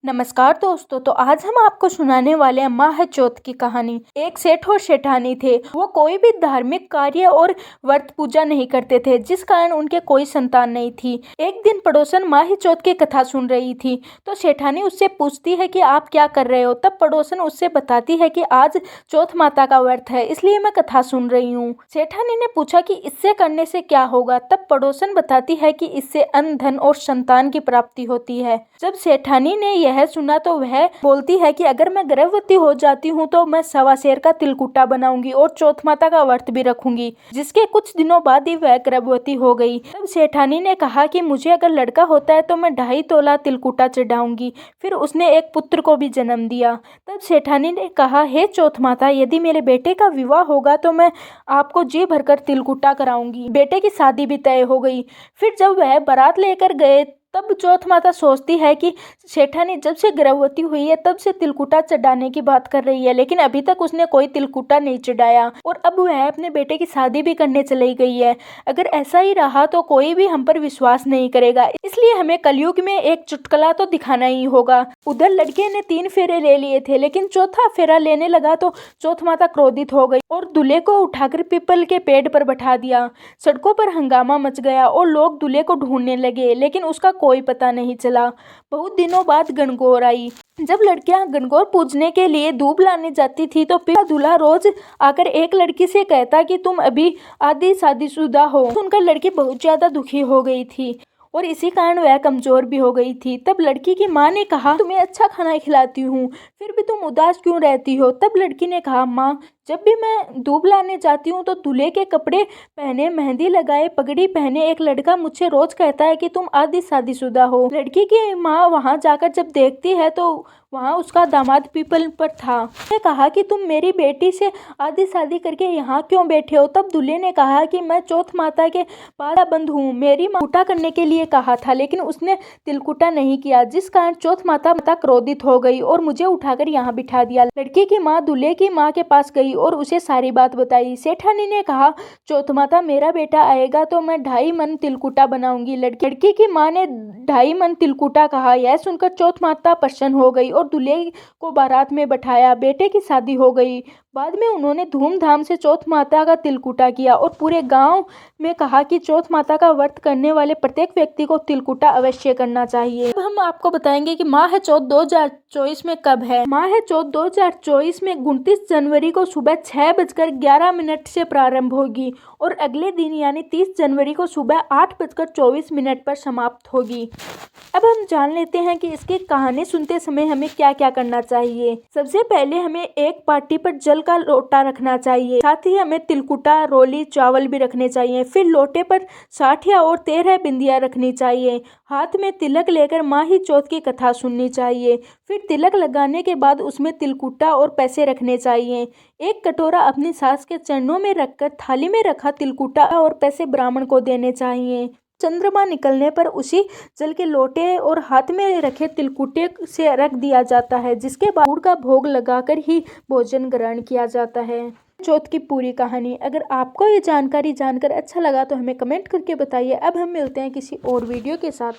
नमस्कार दोस्तों। तो आज हम आपको सुनाने वाले हैं माह चौथ की कहानी। एक सेठ और सेठानी थे। वो कोई भी धार्मिक कार्य और व्रत पूजा नहीं करते थे, जिस कारण उनके कोई संतान नहीं थी। एक दिन पड़ोसन माह चौथ की कथा सुन रही थी, तो सेठानी उससे पूछती है कि आप क्या कर रहे हो। तब पड़ोसन उससे बताती है कि आज चौथ माता का व्रत है, इसलिए मैं कथा सुन रही हूँ। सेठानी ने पूछा कि इससे करने से क्या होगा। तब पड़ोसन बताती है कि इससे अन्न, धन और संतान की प्राप्ति होती है। जब सेठानी ने यह सुना तो वह बोलती है कि अगर मैं गर्भवती हो जाती हूँ तो मैं सवा सेर का तिलकुटा बनाऊंगी और चौथ माता का व्रत भी रखूंगी। जिसके कुछ दिनों बाद ही वह गर्भवती हो गई। तब सेठानी ने कहा कि मुझे अगर लड़का होता है तो मैं 2.5 तोला तिलकुटा चढ़ाऊंगी। फिर उसने एक पुत्र को भी जन्म दिया। तब सेठानी ने कहा, हे चौथ माता, यदि मेरे बेटे का विवाह होगा तो मैं आपको जी भरकर तिलकुटा कराऊंगी। बेटे की शादी भी तय हो गई। फिर जब वह बारात लेकर गए तब चौथ माता सोचती है कि सेठानी जब से गर्भवती हुई है तब से तिलकुटा चढ़ाने की बात कर रही है, लेकिन अभी तक उसने कोई तिलकुटा नहीं चढ़ाया और अब वह अपने बेटे की शादी भी करने चली गई है। अगर ऐसा ही रहा तो कोई भी हम पर विश्वास नहीं करेगा, इसलिए हमें कलयुग में एक चुटकुला तो दिखाना ही होगा। उधर लड़के ने 3 फेरे ले लिए थे, लेकिन चौथा फेरा लेने लगा तो चौथ माता क्रोधित हो गई और दूल्हे को उठाकर पीपल के पेड़ पर बैठा दिया। सड़कों पर हंगामा मच गया और लोग दूल्हे को ढूंढने लगे, लेकिन उसका कोई पता नहीं चला। बहुत दिनों बाद गणगौर आई। जब लड़कियां गणगौर पूजने के लिए दूब लाने जाती थी तो पिता दूल्हा रोज आकर एक लड़की से कहता कि तुम अभी आधी शादीशुदा हो। सुनकर लड़की बहुत ज्यादा दुखी हो गई थी और इसी कारण वह कमजोर भी हो गई थी। तब लड़की की माँ ने कहा, तुम्हें अच्छा खाना खिलाती हूँ, फिर भी तुम उदास क्यों रहती हो। तब लड़की ने कहा, माँ, जब भी मैं दूब लाने जाती हूँ तो दूल्हे के कपड़े पहने, मेहंदी लगाए, पगड़ी पहने एक लड़का मुझसे रोज कहता है कि तुम आधी शादीशुदा हो। लड़की की माँ वहाँ जाकर जब देखती है तो वहाँ उसका दामाद पीपल पर था। उसने कहा कि तुम मेरी बेटी से आधी शादी करके यहाँ क्यों बैठे हो। तब दूल्हे ने कहा कि मैं चौथ माता के पाराबंद हूँ। मेरी माँ तिलकुटा करने के लिए कहा था, लेकिन उसने तिलकुटा नहीं किया, जिस कारण चौथ माता क्रोधित हो गई और मुझे उठाकर यहाँ बिठा दिया। लड़की की माँ दूल्हे की माँ के पास गई और उसे सारी बात बताई। सेठानी ने कहा, चौथ माता, मेरा बेटा आएगा तो मैं 2.5 मन तिलकुटा बनाऊंगी। लड़की की माँ ने 2.5 मन तिलकुटा कहा। यह सुनकर चौथ माता प्रसन्न हो गई और दूल्हे को बारात में बैठाया। बेटे की शादी हो गई। बाद में उन्होंने धूमधाम से चौथ माता का तिलकुटा किया और पूरे गांव में कहा कि चौथ माता का व्रत करने वाले प्रत्येक व्यक्ति को तिलकुटा अवश्य करना चाहिए। अब हम आपको बताएंगे कि माह चौथ 2024 में कब है। माह चौथ 2024 में 29 जनवरी को सुबह 6:11 से प्रारंभ होगी और अगले दिन यानी 30 जनवरी को सुबह 8:24 पर समाप्त होगी। अब हम जान लेते हैं कि इसकी कहानी सुनते समय हमें क्या क्या करना चाहिए। सबसे पहले हमें एक पार्टी पर जल का लोटा रखना चाहिए, साथ ही हमें तिलकुटा, रोली, चावल भी रखने चाहिए। फिर लोटे पर 60 और 13 बिंदियां रखनी चाहिए। हाथ में तिलक लेकर माही चौथ की कथा सुननी चाहिए। फिर तिलक लगाने के बाद उसमें तिलकुटा और पैसे रखने चाहिए। एक कटोरा अपनी सास के चरणों में रखकर थाली में रखा तिलकुटा और पैसे ब्राह्मण को देने चाहिए। चंद्रमा निकलने पर उसी जल के लोटे और हाथ में रखे तिलकुटे से रख दिया जाता है, जिसके बाद गुड़ का भोग लगाकर ही भोजन ग्रहण किया जाता है। चौथ की पूरी कहानी। अगर आपको ये जानकारी जानकर अच्छा लगा तो हमें कमेंट करके बताइए। अब हम मिलते हैं किसी और वीडियो के साथ।